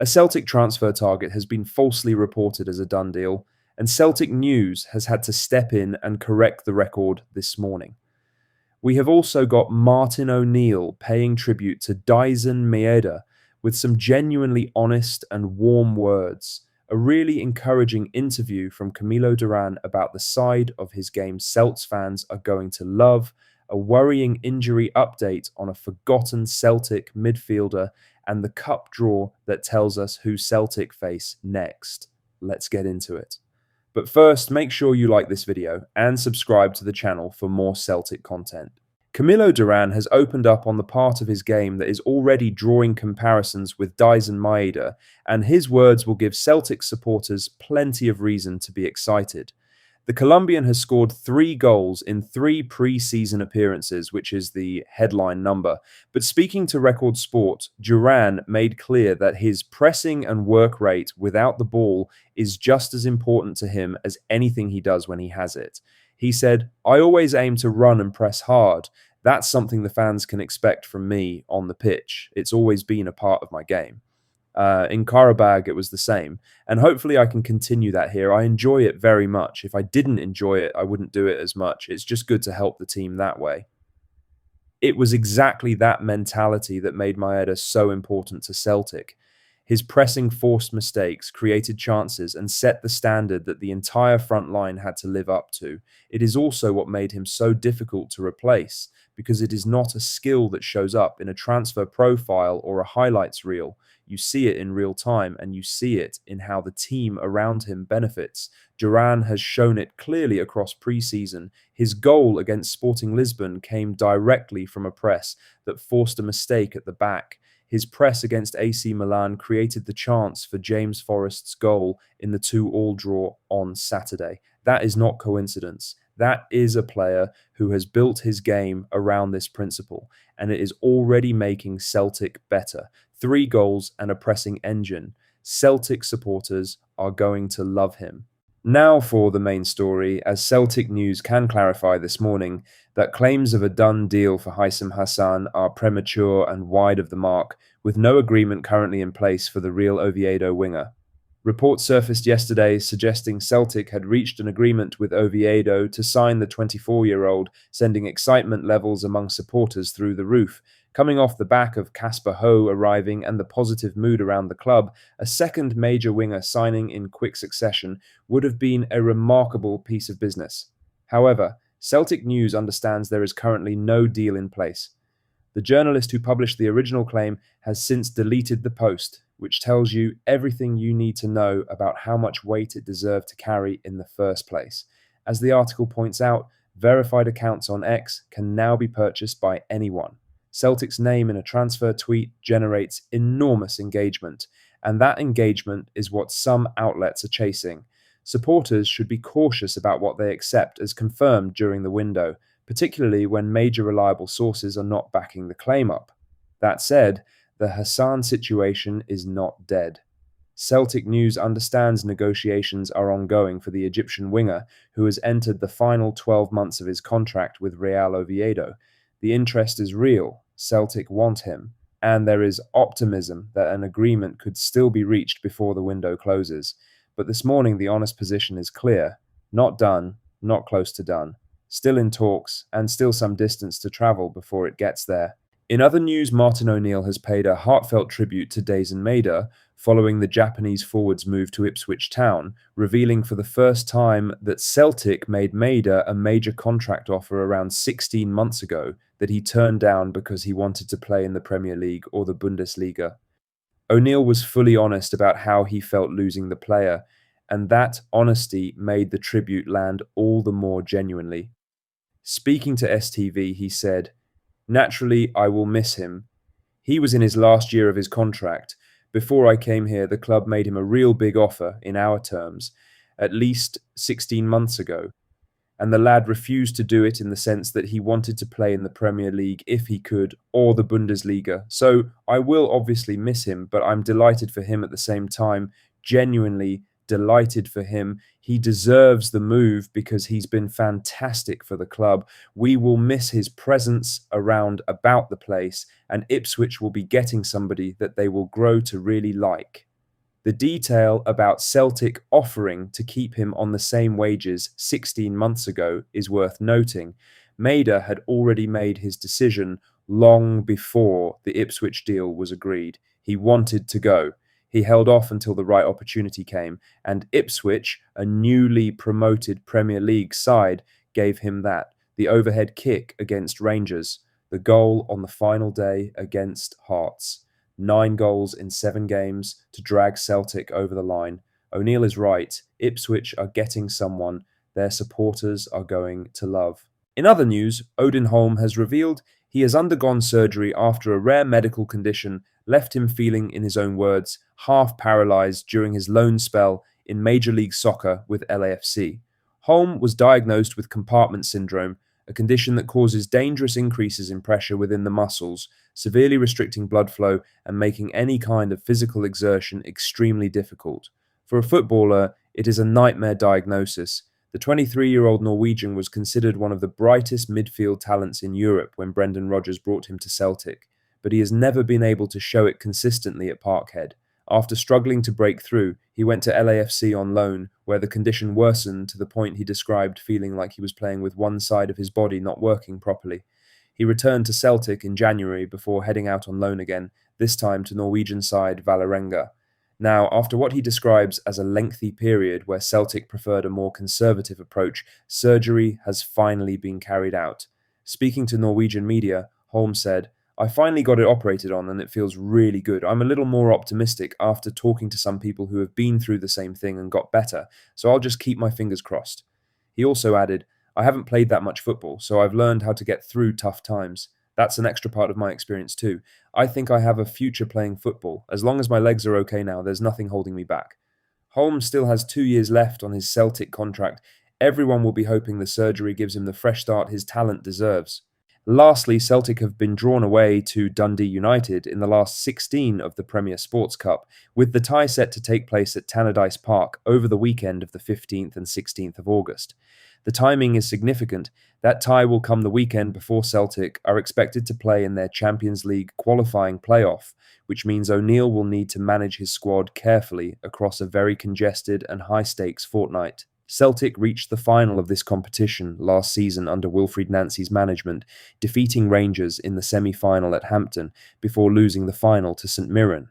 A Celtic transfer target has been falsely reported as a done deal, and Celtic News has had to step in and correct the record this morning. We have also got Martin O'Neill paying tribute to Daizen Maeda with some genuinely honest and warm words, a really encouraging interview from Camilo Duran about the side of his game Celts fans are going to love, a worrying injury update on a forgotten Celtic midfielder, and the cup draw that tells us who Celtic face next. Let's get into it. But first, make sure you like this video and subscribe to the channel for more Celtic content. Camilo Duran has opened up on the part of his game that is already drawing comparisons with Daizen Maeda, and his words will give Celtic supporters plenty of reason to be excited. The Colombian has scored 3 goals in 3 pre-season appearances, which is the headline number. But speaking to Record Sport, Duran made clear that his pressing and work rate without the ball is just as important to him as anything he does when he has it. He said, "I always aim to run and press hard. That's something the fans can expect from me on the pitch. It's always been a part of my game." In Karabag, it was the same. And hopefully I can continue that here. I enjoy it very much. If I didn't enjoy it, I wouldn't do it as much. It's just good to help the team that way. It was exactly that mentality that made Maeda so important to Celtic. His pressing forced mistakes, created chances, and set the standard that the entire front line had to live up to. It is also what made him so difficult to replace, because it is not a skill that shows up in a transfer profile or a highlights reel. You see it in real time, and you see it in how the team around him benefits. Duran has shown it clearly across pre-season. His goal against Sporting Lisbon came directly from a press that forced a mistake at the back. His press against AC Milan created the chance for James Forrest's goal in the 2-2 draw on Saturday. That is not coincidence. That is a player who has built his game around this principle, and it is already making Celtic better. 3 goals and a pressing engine. Celtic supporters are going to love him. Now for the main story, as Celtic News can clarify this morning that claims of a done deal for Haitham Hassan are premature and wide of the mark, with no agreement currently in place for the Real Oviedo winger. Reports surfaced yesterday suggesting Celtic had reached an agreement with Oviedo to sign the 24-year-old, sending excitement levels among supporters through the roof. Coming off the back of Casper Ho arriving and the positive mood around the club, a second major winger signing in quick succession would have been a remarkable piece of business. However, Celtic News understands there is currently no deal in place. The journalist who published the original claim has since deleted the post, which tells you everything you need to know about how much weight it deserved to carry in the first place. As the article points out, verified accounts on X can now be purchased by anyone. Celtic's name in a transfer tweet generates enormous engagement, and that engagement is what some outlets are chasing. Supporters should be cautious about what they accept as confirmed during the window, particularly when major reliable sources are not backing the claim up. That said, the Hassan situation is not dead. Celtic News understands negotiations are ongoing for the Egyptian winger, who has entered the final 12 months of his contract with Real Oviedo. The interest is real. Celtic want him, and there is optimism that an agreement could still be reached before the window closes. But this morning the honest position is clear. Not done, not close to done. Still in talks, and still some distance to travel before it gets there. In other news, Martin O'Neill has paid a heartfelt tribute to Daizen Maeda following the Japanese forward's move to Ipswich Town, revealing for the first time that Celtic made Maeda a major contract offer around 16 months ago that he turned down because he wanted to play in the Premier League or the Bundesliga. O'Neill was fully honest about how he felt losing the player, and that honesty made the tribute land all the more genuinely. Speaking to STV, he said, "Naturally, I will miss him. He was in his last year of his contract. Before I came here, the club made him a real big offer, in our terms, at least 16 months ago. And the lad refused to do it in the sense that he wanted to play in the Premier League if he could, or the Bundesliga. So I will obviously miss him, but I'm delighted for him at the same time, genuinely delighted for him. He deserves the move because he's been fantastic for the club. We will miss his presence about the place, and Ipswich will be getting somebody that they will grow to really like." The detail about Celtic offering to keep him on the same wages 16 months ago is worth noting. Maeda had already made his decision long before the Ipswich deal was agreed. He wanted to go. He held off until the right opportunity came, and Ipswich, a newly promoted Premier League side, gave him that. The overhead kick against Rangers, the goal on the final day against Hearts. 9 goals in 7 games to drag Celtic over the line. O'Neill is right. Ipswich are getting someone their supporters are going to love. In other news, Odin Holm has revealed he has undergone surgery after a rare medical condition left him feeling, in his own words, half paralysed during his loan spell in Major League Soccer with LAFC. Holm was diagnosed with compartment syndrome, a condition that causes dangerous increases in pressure within the muscles, severely restricting blood flow and making any kind of physical exertion extremely difficult. For a footballer, it is a nightmare diagnosis. The 23-year-old Norwegian was considered one of the brightest midfield talents in Europe when Brendan Rodgers brought him to Celtic, but he has never been able to show it consistently at Parkhead. After struggling to break through, he went to LAFC on loan, where the condition worsened to the point he described feeling like he was playing with one side of his body not working properly. He returned to Celtic in January before heading out on loan again, this time to Norwegian side Vålerenga. Now, after what he describes as a lengthy period where Celtic preferred a more conservative approach, surgery has finally been carried out. Speaking to Norwegian media, Holm said, "I finally got it operated on and it feels really good. I'm a little more optimistic after talking to some people who have been through the same thing and got better, so I'll just keep my fingers crossed." He also added, "I haven't played that much football, so I've learned how to get through tough times. That's an extra part of my experience too. I think I have a future playing football. As long as my legs are okay now, there's nothing holding me back." Holmes still has 2 years left on his Celtic contract. Everyone will be hoping the surgery gives him the fresh start his talent deserves. Lastly, Celtic have been drawn away to Dundee United in the last 16 of the Premier Sports Cup, with the tie set to take place at Tannadice Park over the weekend of the 15th and 16th of August. The timing is significant. That tie will come the weekend before Celtic are expected to play in their Champions League qualifying playoff, which means O'Neill will need to manage his squad carefully across a very congested and high-stakes fortnight. Celtic reached the final of this competition last season under Wilfried Nancy's management, defeating Rangers in the semi-final at Hampton before losing the final to St Mirren.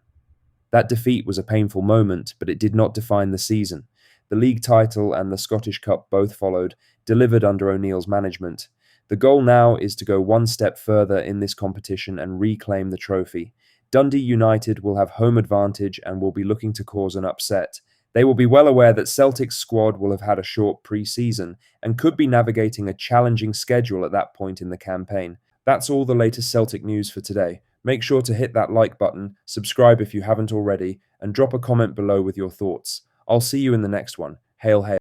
That defeat was a painful moment, but it did not define the season. The league title and the Scottish Cup both followed, delivered under O'Neill's management. The goal now is to go one step further in this competition and reclaim the trophy. Dundee United will have home advantage and will be looking to cause an upset. They will be well aware that Celtic's squad will have had a short pre-season and could be navigating a challenging schedule at that point in the campaign. That's all the latest Celtic news for today. Make sure to hit that like button, subscribe if you haven't already, and drop a comment below with your thoughts. I'll see you in the next one. Hail, hail.